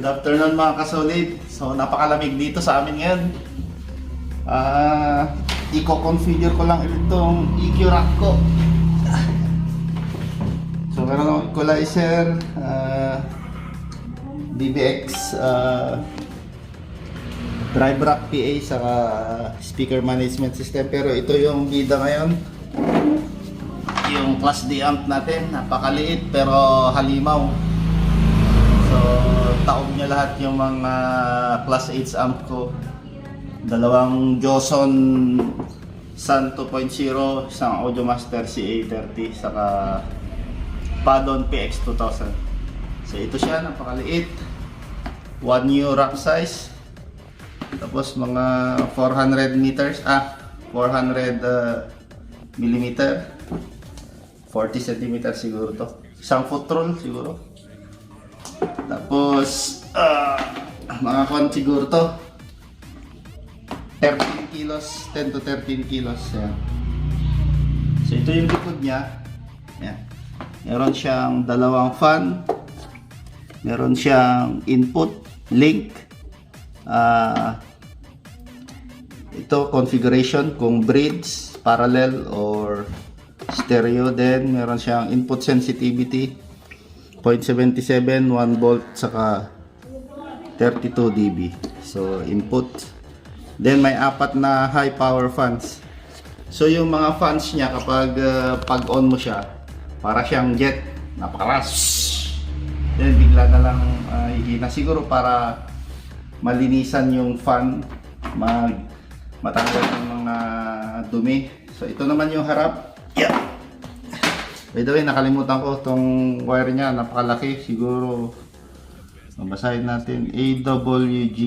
Good afternoon mga kasolid. So napakalamig dito sa amin ngayon. I-configure ko lang itong EQ rack ko. So meron akong equalizer, DBX, drive rack PA, saka speaker management system. Pero ito yung bida ngayon. Yung Class D amp natin, napakaliit pero halimaw. So taob niya lahat yung mga Class H amp ko. Dalawang Joson Sun 2.0, isang Audiomaster CA30, saka Padon PX2000. So ito siya, napakaliit. 1 new rack size. Tapos mga 400 meters, 400 millimeter. 40 cm siguro to. Isang foot roll siguro. Tapos mga kon siguro to 13 kilos, 10 to 13 kilos. Yan. So ito yung likod niya. Yan. Meron siyang dalawang fan. Meron siyang input, link. Ito configuration kung bridge, parallel or stereo. Then meron siyang input sensitivity 0.77, 1 volt, saka 32 dB. So input. Then may apat na high power fans. So yung mga fans niya kapag pag-on mo siya, para siyang jet, napakaras. Then bigla na lang hihina, siguro para malinisan yung fan, matanggal yung mga dumi. So ito naman yung harap. Yeah. By the way, nakalimutan ko tong wire niya, napakalaki. Siguro babasahin natin AWG,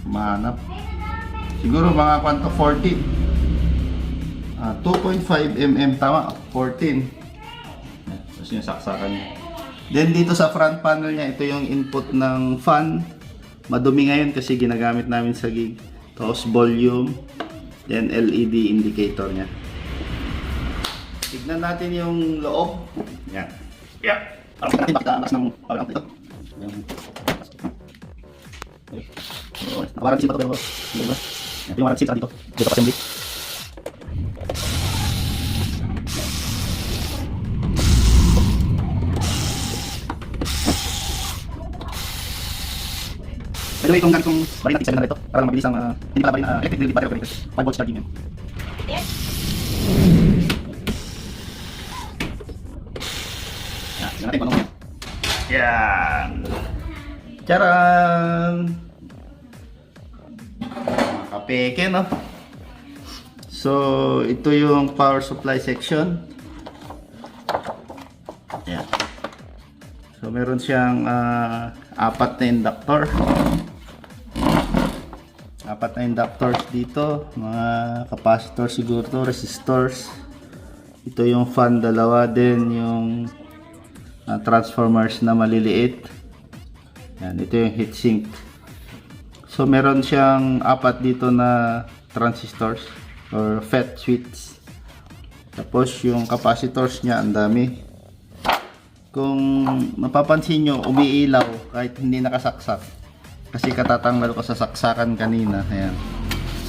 mahanap. Siguro mga kwanto 14. 2.5 mm tama, 14. Tapos yung saksakan niya. Then dito sa front panel niya, ito yung input ng fan. Madumi ngayon kasi ginagamit namin sa gig. Tapos volume, then LED indicator niya. Tignan natin yung loob. Yan. Yeah. Parang natin bakit alas ng power amp ito. Warranty pa ito pero ito yung warranty dito. Dito pa assembly. By the way, itong ganitong bari natin 7 na ito para lang mabilis ang hindi pala bari na electric delivery battery operated. 5 volts charging yan. Yan natin kung ano yan. Yan. Charan! Kapeke, no? So, ito yung power supply section. Yan. So, meron siyang apat na inductor. Apat na inductors dito. Mga capacitor siguro to, resistors. Ito yung fan, dalawa din yung transformers na maliliit. Yan, ito yung heatsink. So meron siyang apat dito na transistors or FET switch. Tapos yung capacitors niya ang dami. Kung mapapansin nyo, umiilaw kahit hindi nakasaksak. Kasi katatanggal ko sa saksakan kanina. Ayan.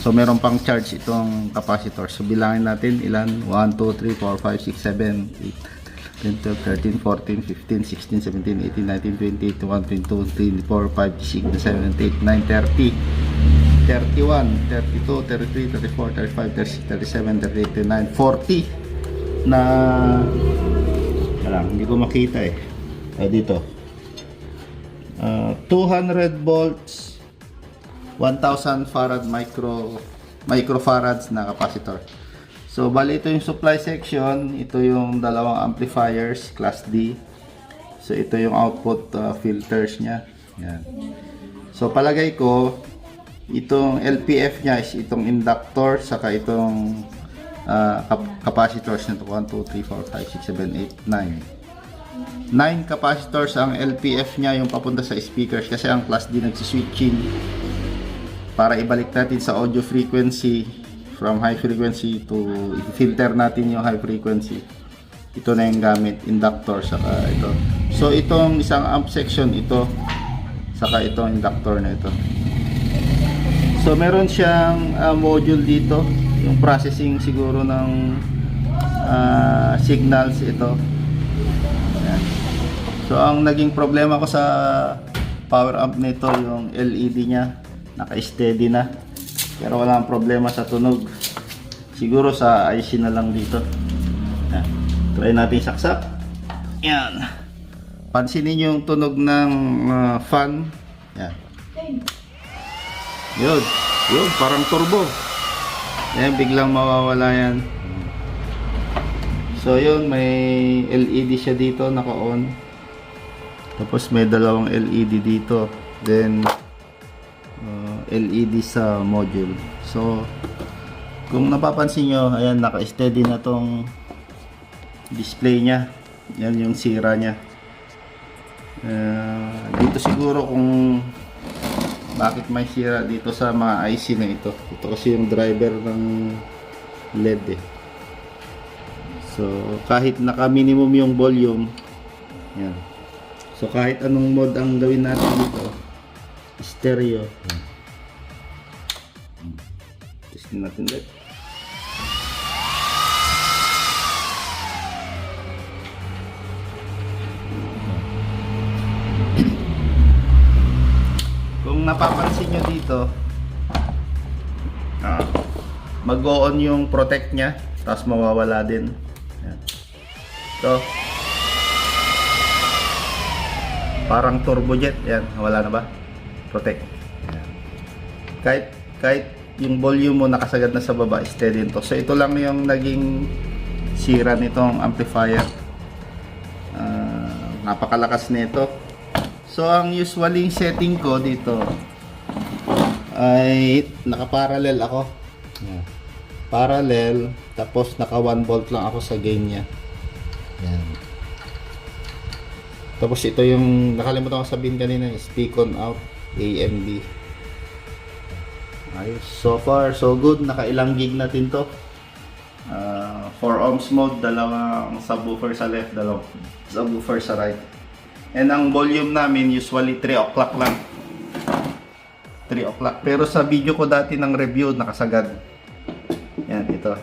So meron pang charge itong capacitor. So bilangin natin ilan? 1, 2, 3, 4, 5, 6, 7, 8, 10, 12, 13, 14, 15, 16, 17, 18, 19, 20, 21, 22, 23, 24, 25, 26, 27, 28, 9, 30, 31, 32, 33, 34, 35, 36, 37, 38, 39, 40 na hindi ko makita eh. Dito 200 volts 1000 farad microfarads na capacitor. So bali ito yung supply section, ito yung dalawang amplifiers class D. So ito yung output filters niya. Yan. So palagay ko itong LPF niya is itong inductor saka itong capacitors nito 1, 2, 3, 4, 5, 6, 7, 8, 9. 9 capacitors ang LPF niya yung papunta sa speakers kasi ang class D nagsiswitching para ibalik natin sa audio frequency from high frequency to filter natin yung high frequency. Ito na yung gamit, inductor saka ito. So itong isang amp section ito, saka itong inductor na ito. So meron siyang module dito, yung processing siguro ng signals ito. Ayan. So ang naging problema ko sa power amp nito, yung LED nya naka-steady na, pero wala ang problema sa tunog. Siguro sa IC na lang dito. Ayan. Try natin saksak. Yan. Pansinin yung tunog ng fan. Yan. Yun, parang turbo. Yan, biglang mawawala yan. So yun, may LED siya dito, naka-on. Tapos may dalawang LED dito. Then LED sa module. So kung napapansin nyo, ayan, naka-steady na tong display nya. Yan yung sira nya. Dito siguro kung bakit may sira dito sa mga IC na ito. Ito kasi yung driver ng LED eh. So kahit naka minimum yung volume, yan. So kahit anong mode ang gawin natin dito, stereo. Testin natin ulit. Kung napapansin nyo dito, mag-on yung protect nya, tapos mawawala din. Yan. So parang turbojet, yan, wala na ba? Protect. Yan. Kahit yung volume mo nakasagad na sa baba, steady to. So ito lang yung naging sira nitong amplifier. Napakalakas nito. So ang usually setting ko dito ay naka-parallel ako. Yan. Parallel, tapos naka 1 volt lang ako sa gain nya. Yan. Tapos ito yung nakalimutan ko sabihin kanina, speak on out AMB. Ayos. So far so good. Nakailang gig natin to. 4 ohms mode, dalawang subwoofer sa left, dalawang subwoofer sa right. And ang volume namin usually 3 o'clock lang. 3 o'clock. Pero sa video ko dati ng review, nakasagad. Yan, ito.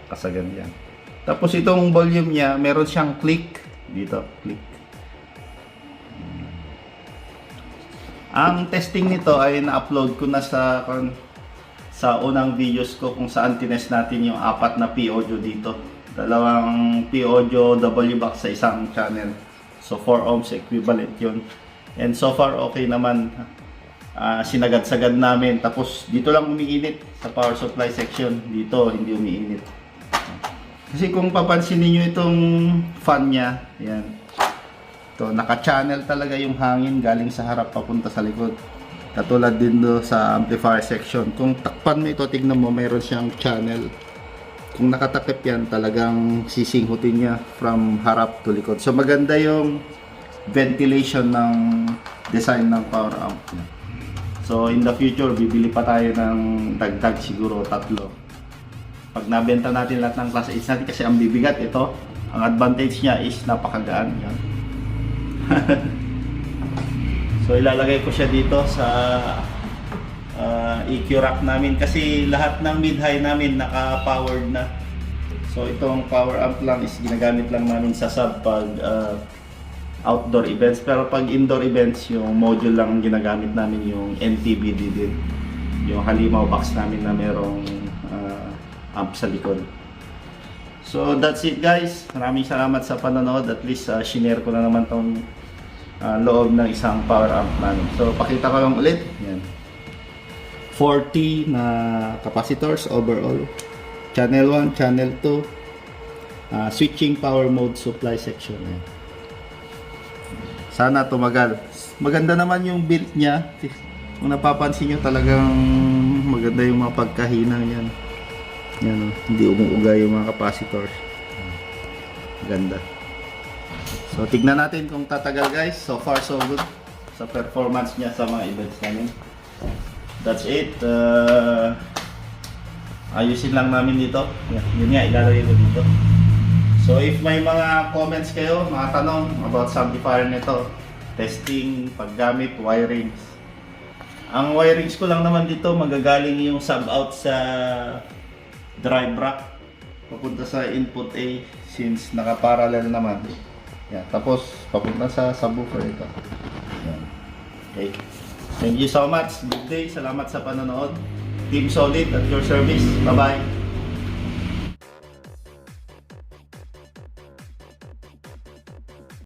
Kasagad yan. Tapos itong volume niya, meron siyang click. Dito, click. Ang testing nito ay na-upload ko na sa unang videos ko kung saan tinest natin yung 4 na P-Audio dito. Dalawang P-Audio W-Box sa isang channel. So 4 ohms equivalent yun. And so far okay naman. Sinagad-sagad namin. Tapos dito lang umiinit sa power supply section. Dito hindi umiinit. Kasi kung papansin niyo itong fan nya, yan. Ito, naka-channel talaga yung hangin galing sa harap papunta sa likod. Katulad din do sa amplifier section. Kung takpan mo ito, tignan mo, mayroon siyang channel. Kung nakatakip yan, talagang sisinghutin niya from harap to likod. So maganda yung ventilation ng design ng power amp. So in the future, bibili pa tayo ng dagdag, siguro 3. Pag nabenta natin lahat ng class 8 natin, kasi ang bibigat ito, ang advantage niya is napakagaan. Yan. So ilalagay ko siya dito sa EQ rack namin kasi lahat ng mid-high namin naka-powered na. So itong power amp lang is ginagamit lang namin sa sub pag outdoor events, pero pag indoor events yung module lang ginagamit namin, yung NTBD din, yung halimaw box namin na merong amp sa likod. So that's it guys, maraming salamat sa panonood. At least shinare ko na naman tong loob ng isang power amp namin. So pakita ko lang ulit. Yan. 40 na capacitors overall. Channel 1, channel 2. Switching power mode supply section. Yan. Sana tumagal. Maganda naman yung build niya. Kung napapansin nyo, talagang maganda yung mga pagkahina niyan. Yan, hindi umuuga yung mga capacitors. Ganda. So tignan natin kung tatagal guys. So far so good sa performance niya sa mga events namin. That's it. Ayusin lang namin dito. Yun nga, ilalagay ko dito. So if may mga comments kayo, mga tanong about sa amplifier nito, testing, paggamit, wirings. Ang wirings ko lang naman dito, magagaling yung sub out sa drive rack papunta sa input A since naka-parallel naman. Yan, tapos papunta sa subwoofer ito. Yan. Okay. Thank you so much. Good day. Salamat sa panonood. Team Solid at your service. Bye-bye.